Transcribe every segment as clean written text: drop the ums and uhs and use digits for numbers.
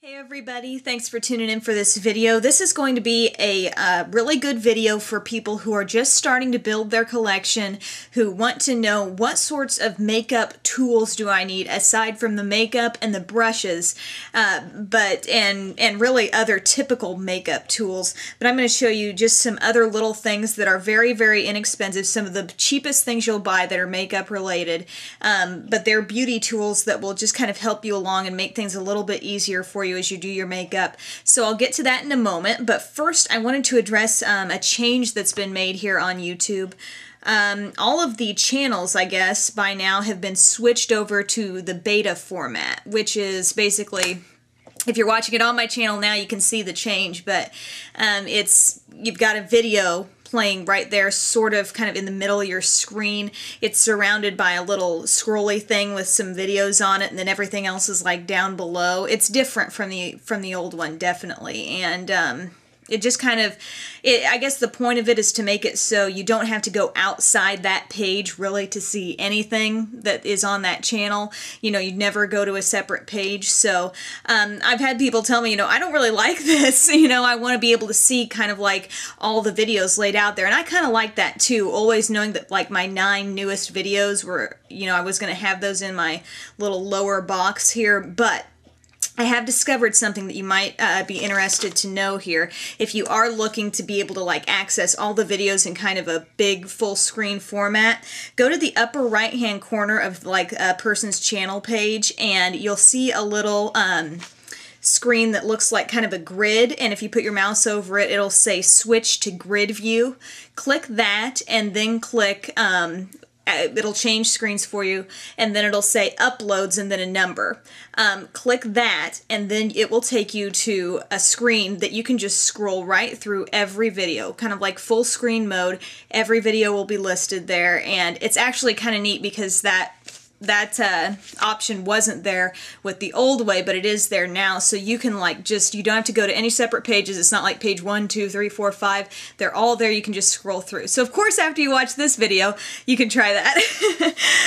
Hey everybody, thanks for tuning in for this video. This is going to be a really good video for people who are just starting to build their collection, who want to know what sorts of makeup tools do I need aside from the makeup and the brushes, and really other typical makeup tools. But I'm going to show you just some other little things that are very, very inexpensive, some of the cheapest things you'll buy that are makeup related, but they're beauty tools that will just kind of help you along and make things a little bit easier for you as you do your makeup. So I'll get to that in a moment, but first I wanted to address a change that's been made here on YouTube. All of the channels, I guess, by now have been switched over to the beta format, which is basically, if you're watching it on my channel now, you can see the change, but you've got a video playing right there, sort of kind of in the middle of your screen. It's surrounded by a little scrolly thing with some videos on it, and then everything else is like down below. It's different from the old one, definitely, and it just kind of, I guess the point of it is to make it so you don't have to go outside that page really to see anything that is on that channel. You know, you'd never go to a separate page. So I've had people tell me, I don't really like this. I want to be able to see kind of like all the videos laid out there. And I kind of like that too, always knowing that like my 9 newest videos were, I was going to have those in my little lower box here. But I have discovered something that you might be interested to know here. If you are looking to be able to like access all the videos in kind of a big full screen format, go to the upper right hand corner of like a person's channel page, and you'll see a little screen that looks like kind of a grid, and if you put your mouse over it, it'll say switch to grid view. Click that and then click it'll change screens for you, and then it'll say uploads and then a number. Click that, and then it will take you to a screen that you can just scroll right through every video, kind of like full screen mode. Every video will be listed there, and it's actually kind of neat because that option wasn't there with the old way, but it is there now. So you can like you don't have to go to any separate pages. It's not like page 1, 2, 3, 4, 5. They're all there. You can just scroll through. So of course, after you watch this video, you can try that.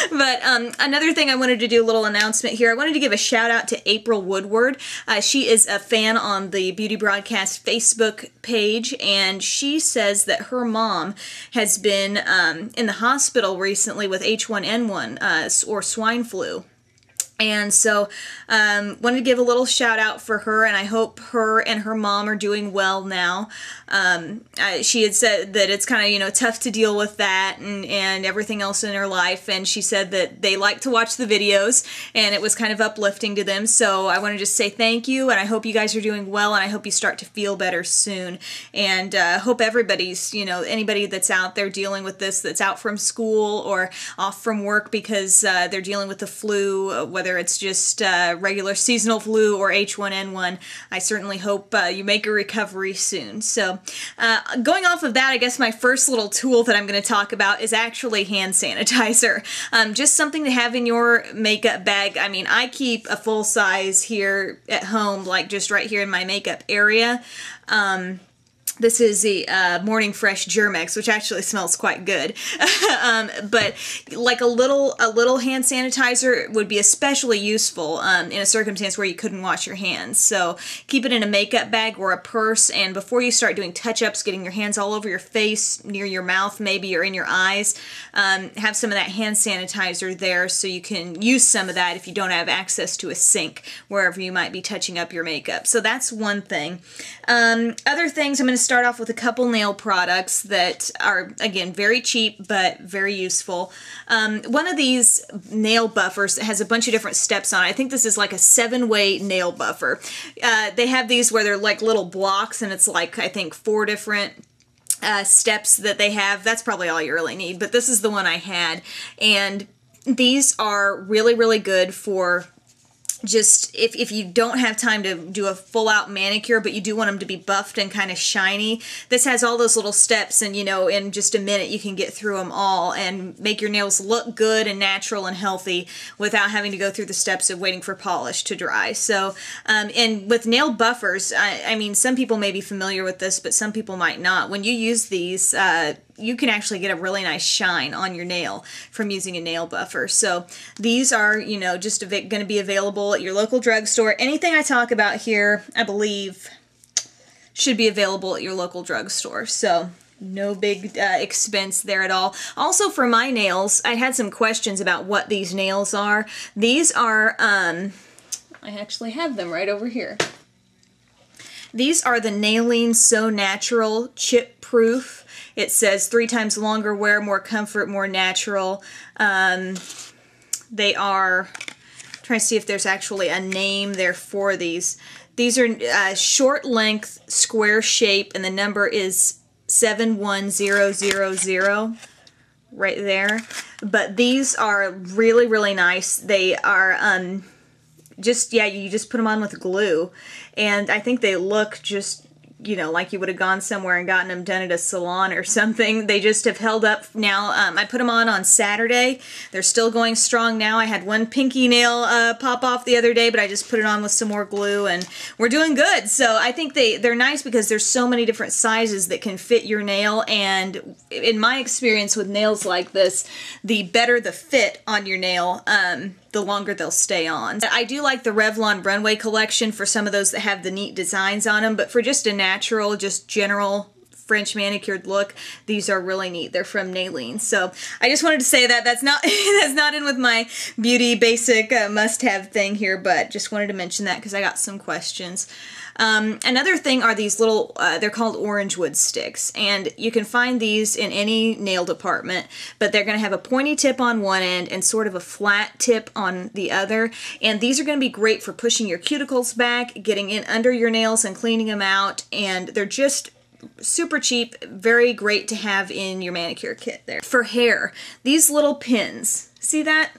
But another thing I wanted to do, a little announcement here. I wanted to give a shout out to April Woodward. She is a fan on the Beauty Broadcast Facebook page, and she says that her mom has been in the hospital recently with H1N1 or swine flu. And so wanted to give a little shout out for her, and I hope her and her mom are doing well now. She had said that it's kind of, tough to deal with that and everything else in her life, and she said that they like to watch the videos, and it was kind of uplifting to them. So I want to just say thank you, and I hope you guys are doing well, and I hope you start to feel better soon. And hope everybody's, anybody that's out there dealing with this, that's out from school or off from work because they're dealing with the flu, whether it's just regular seasonal flu or H1N1, I certainly hope you make a recovery soon. So going off of that, I guess my first little tool that I'm going to talk about is actually hand sanitizer. Just something to have in your makeup bag. I mean, I keep a full size here at home, like just right here in my makeup area. This is the Morning Fresh Germex, which actually smells quite good. But like a little hand sanitizer would be especially useful in a circumstance where you couldn't wash your hands. So keep it in a makeup bag or a purse, and before you start doing touch-ups, getting your hands all over your face, near your mouth maybe, or in your eyes, have some of that hand sanitizer there so you can use some of that if you don't have access to a sink wherever you might be touching up your makeup. So that's one thing. Other things, I'm going to start off with a couple nail products that are, again, very cheap but very useful. One of these nail buffers has a bunch of different steps on it. I think this is like a 7-way nail buffer. They have these where they're like little blocks, and it's like, I think, 4 different steps that they have. That's probably all you really need, but this is the one I had, and these are really, really good for just if you don't have time to do a full-out manicure, but you do want them to be buffed and kind of shiny. This has all those little steps, and in just a minute you can get through them all and make your nails look good and natural and healthy without having to go through the steps of waiting for polish to dry. So and with nail buffers, I mean, some people may be familiar with this, but some people might not. When you use these you can actually get a really nice shine on your nail from using a nail buffer. So these are, you know, just going to be available at your local drugstore. Anything I talk about here, I believe, should be available at your local drugstore. So no big expense there at all. Also, for my nails, I had some questions about what these nails are. These are, I actually have them right over here. These are the Nailene So Natural Chip Proof. It says 3 times longer wear, more comfort, more natural. They are, I'm trying to see if there's actually a name there for these. These are short length, square shape, and the number is 71000 right there. But these are really, really nice. They are just, yeah, you just put them on with glue, and I think they look just, you know, like you would have gone somewhere and gotten them done at a salon or something. They just have held up now. I put them on Saturday. They're still going strong now. I had one pinky nail pop off the other day, but I just put it on with some more glue, and we're doing good. So I think they're nice because there's so many different sizes that can fit your nail, and in my experience with nails like this, the better the fit on your nail, the longer they'll stay on. I do like the Revlon Runway collection for some of those that have the neat designs on them, but for just a natural, just general French manicured look, these are really neat. They're from Nailene. So I just wanted to say that that's not in with my beauty basic must-have thing here, but just wanted to mention that because I got some questions. Another thing are these little, they're called orange wood sticks, and you can find these in any nail department, but they're going to have a pointy tip on one end and sort of a flat tip on the other, and these are going to be great for pushing your cuticles back, getting in under your nails and cleaning them out, and they're just super cheap, very great to have in your manicure kit there. For hair, these little pins, see that?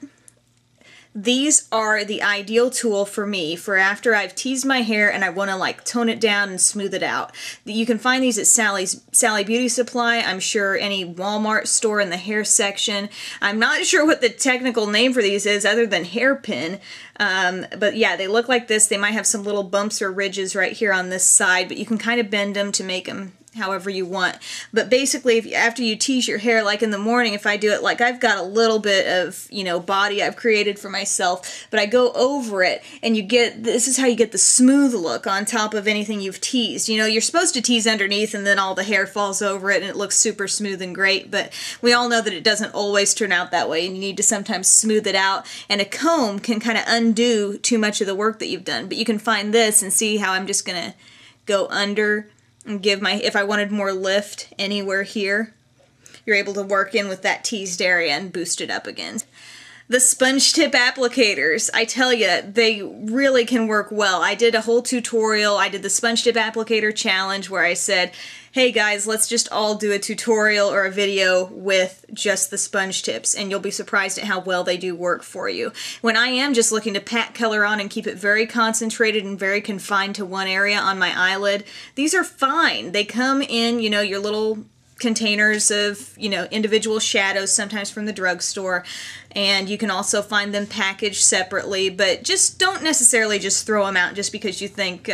These are the ideal tool for me for after I've teased my hair and I want to like tone it down and smooth it out. You can find these at Sally Beauty Supply. I'm sure any Walmart store in the hair section. I'm not sure what the technical name for these is other than hairpin. But yeah, they look like this. They might have some little bumps or ridges right here on this side, but you can kind of bend them to make them however you want. But basically, if after you tease your hair, like in the morning, if I do it, like I've got a little bit of, you know, body I've created for myself, but I go over it, and you get, this is how you get the smooth look on top of anything you've teased. You know, you're supposed to tease underneath and then all the hair falls over it and it looks super smooth and great, but we all know that it doesn't always turn out that way, and you need to sometimes smooth it out, and a comb can kind of undo too much of the work that you've done. But you can find this and see how I'm just gonna go under and give my, if I wanted more lift anywhere here, you're able to work in with that teased area and boost it up again. The sponge tip applicators, I tell you, they really can work well. I did a whole tutorial. I did the sponge tip applicator challenge where I said, hey guys, let's just all do a tutorial or a video with just the sponge tips, and you'll be surprised at how well they do work for you. When I am just looking to pack color on and keep it very concentrated and very confined to one area on my eyelid, these are fine. They come in, you know, your little containers of, you know, individual shadows, sometimes from the drugstore, and you can also find them packaged separately, but just don't necessarily just throw them out just because you think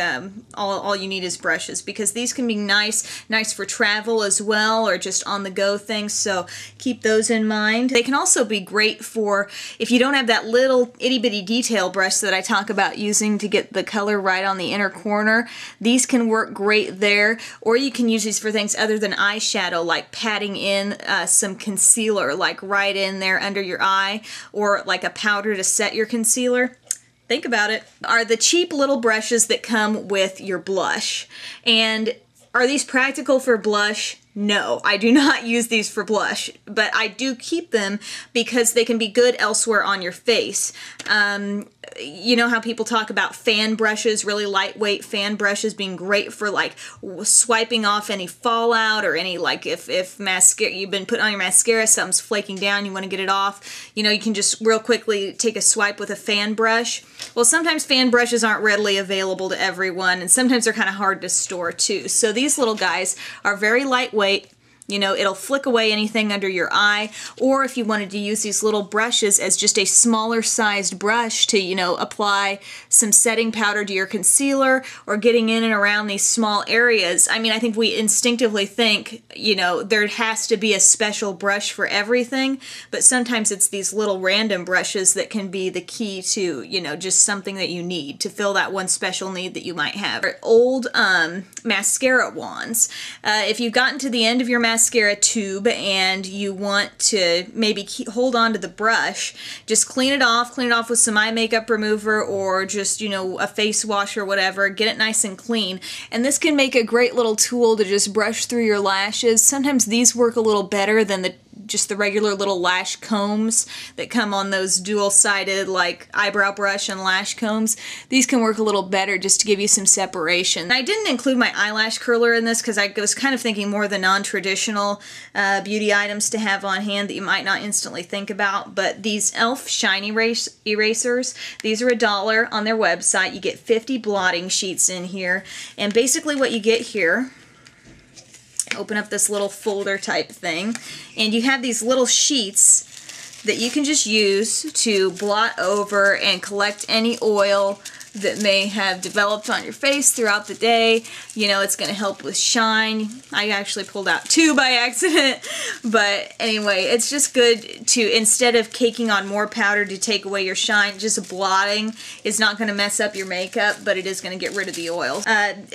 all you need is brushes, because these can be nice for travel as well, or just on the go things, so keep those in mind. They can also be great for if you don't have that little itty bitty detail brush that I talk about using to get the color right on the inner corner. These can work great there, or you can use these for things other than eyeshadow, like patting in some concealer, like right in there under your eye, or like a powder to set your concealer. Think about it. Are the cheap little brushes that come with your blush. And are these practical for blush? No, I do not use these for blush, but I do keep them because they can be good elsewhere on your face. You know how people talk about fan brushes, really lightweight fan brushes being great for like swiping off any fallout, or any, like if mascara, you've been putting on your mascara, something's flaking down, you want to get it off, you know, you can just real quickly take a swipe with a fan brush. Well, sometimes fan brushes aren't readily available to everyone, and sometimes they're kind of hard to store too. So these little guys are very lightweight. You know, it'll flick away anything under your eye, or if you wanted to use these little brushes as just a smaller sized brush to, you know, apply some setting powder to your concealer or getting in and around these small areas. I mean, I think we instinctively think, you know, there has to be a special brush for everything, but sometimes it's these little random brushes that can be the key to, you know, just something that you need to fill that one special need that you might have. Old mascara wands. If you've gotten to the end of your mascara tube and you want to maybe hold on to the brush, just clean it off with some eye makeup remover or just, you know, a face wash or whatever. Get it nice and clean. And this can make a great little tool to just brush through your lashes. Sometimes these work a little better than just the regular little lash combs that come on those dual-sided like eyebrow brush and lash combs. These can work a little better just to give you some separation. I didn't include my eyelash curler in this because I was kind of thinking more of the non-traditional beauty items to have on hand that you might not instantly think about, but these e.l.f. Shine Erasers, these are $1 on their website. You get 50 blotting sheets in here, and basically what you get here, open up this little folder type thing, and you have these little sheets that you can just use to blot over and collect any oil that may have developed on your face throughout the day. You know, it's going to help with shine. I actually pulled out 2 by accident, but anyway, it's just good to, instead of caking on more powder to take away your shine, just blotting is not going to mess up your makeup, but it is going to get rid of the oil.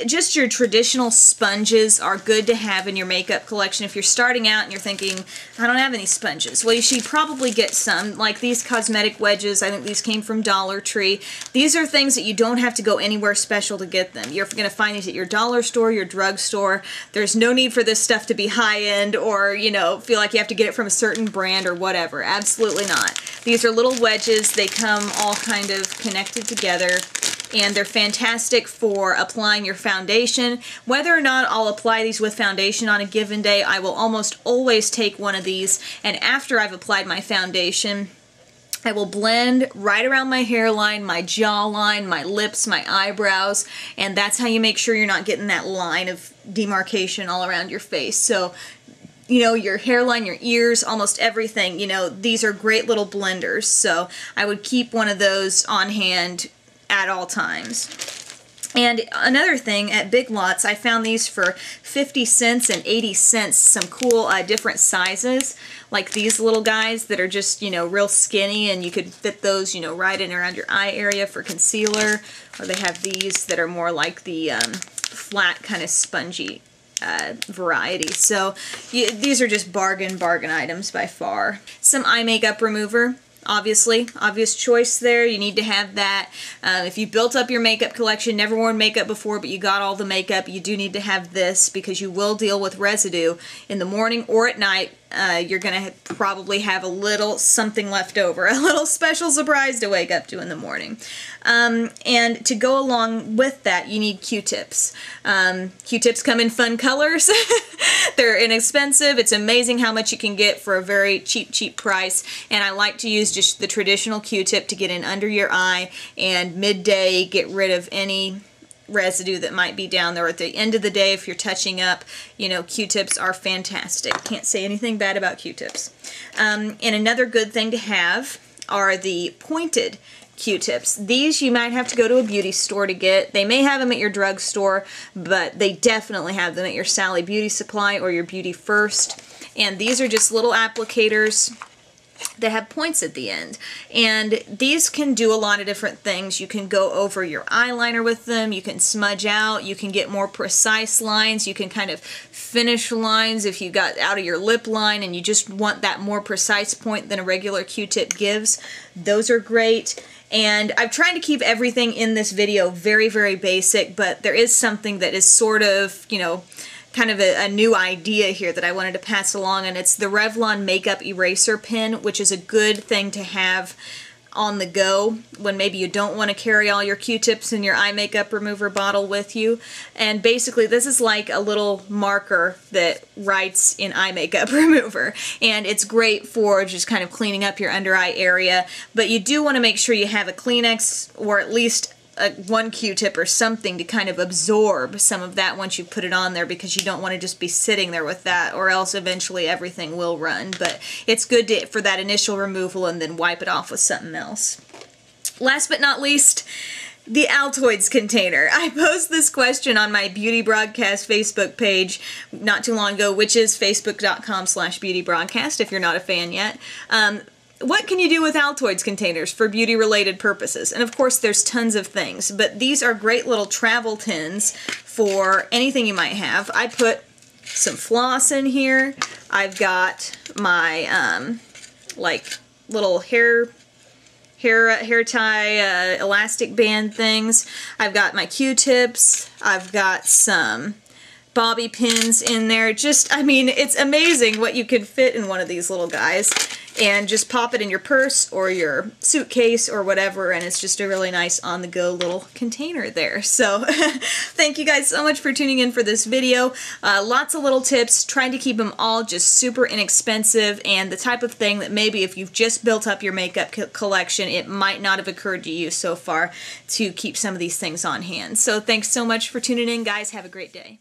Just your traditional sponges are good to have in your makeup collection. If you're starting out and you're thinking, I don't have any sponges, well, you should probably get some, like these cosmetic wedges. I think these came from Dollar Tree. These are things that you don't have to go anywhere special to get them. You're going to find these at your dollar store, your drugstore. There's no need for this stuff to be high-end or, you know, feel like you have to get it from a certain brand or whatever. Absolutely not. These are little wedges. They come all kind of connected together, and they're fantastic for applying your foundation. Whether or not I'll apply these with foundation on a given day, I will almost always take one of these, and after I've applied my foundation, I will blend right around my hairline, my jawline, my lips, my eyebrows, and that's how you make sure you're not getting that line of demarcation all around your face. So, you know, your hairline, your ears, almost everything, you know, these are great little blenders. So I would keep one of those on hand at all times. And another thing, at Big Lots, I found these for 50 cents and 80 cents, some cool different sizes, like these little guys that are just, you know, real skinny, and you could fit those, you know, right in around your eye area for concealer, or they have these that are more like the flat kind of spongy variety. So these are just bargain items by far. Some eye makeup remover. Obviously, obvious choice there. You need to have that. If you built up your makeup collection, never worn makeup before, but you got all the makeup, you do need to have this because you will deal with residue in the morning or at night. You're going to probably have a little something left over, a little special surprise to wake up to in the morning. And to go along with that, you need Q-tips. Q-tips come in fun colors. They're inexpensive. It's amazing how much you can get for a very cheap price. And I like to use just the traditional Q-tip to get in under your eye and midday get rid of any residue that might be down there. At the end of the day, if you're touching up, you know, Q-tips are fantastic. Can't say anything bad about Q-tips. And another good thing to have are the pointed Q-tips. These you might have to go to a beauty store to get. They may have them at your drugstore, but they definitely have them at your Sally Beauty Supply or your Beauty First. And these are just little applicators that have points at the end, and these can do a lot of different things. You can go over your eyeliner with them, you can smudge out, you can get more precise lines, you can kind of finish lines if you got out of your lip line and you just want that more precise point than a regular Q-tip gives. Those are great. And I've tried to keep everything in this video very basic, but there is something that is sort of, you know, kind of a new idea here that I wanted to pass along, and it's the Revlon Makeup Eraser Pen, which is a good thing to have on the go when maybe you don't want to carry all your Q-tips and your eye makeup remover bottle with you. And basically this is like a little marker that writes in eye makeup remover, and it's great for just kind of cleaning up your under eye area, but you do want to make sure you have a Kleenex or at least one Q-tip or something to kind of absorb some of that once you put it on there, because you don't want to just be sitting there with that, or else eventually everything will run. But it's good for that initial removal and then wipe it off with something else. Last but not least, the Altoids container. I posed this question on my Beauty Broadcast Facebook page not too long ago, which is facebook.com/beautybroadcast if you're not a fan yet. What can you do with Altoids containers for beauty-related purposes? And of course, there's tons of things, but these are great little travel tins for anything you might have. I put some floss in here. I've got my like little hair tie elastic band things. I've got my Q-tips. I've got some bobby pins in there. Just, I mean, it's amazing what you can fit in one of these little guys. And just pop it in your purse or your suitcase or whatever, and it's just a really nice on-the-go little container there. So thank you guys so much for tuning in for this video. Lots of little tips, trying to keep them all just super inexpensive, and the type of thing that maybe if you've just built up your makeup collection, it might not have occurred to you so far to keep some of these things on hand. So thanks so much for tuning in, guys. Have a great day.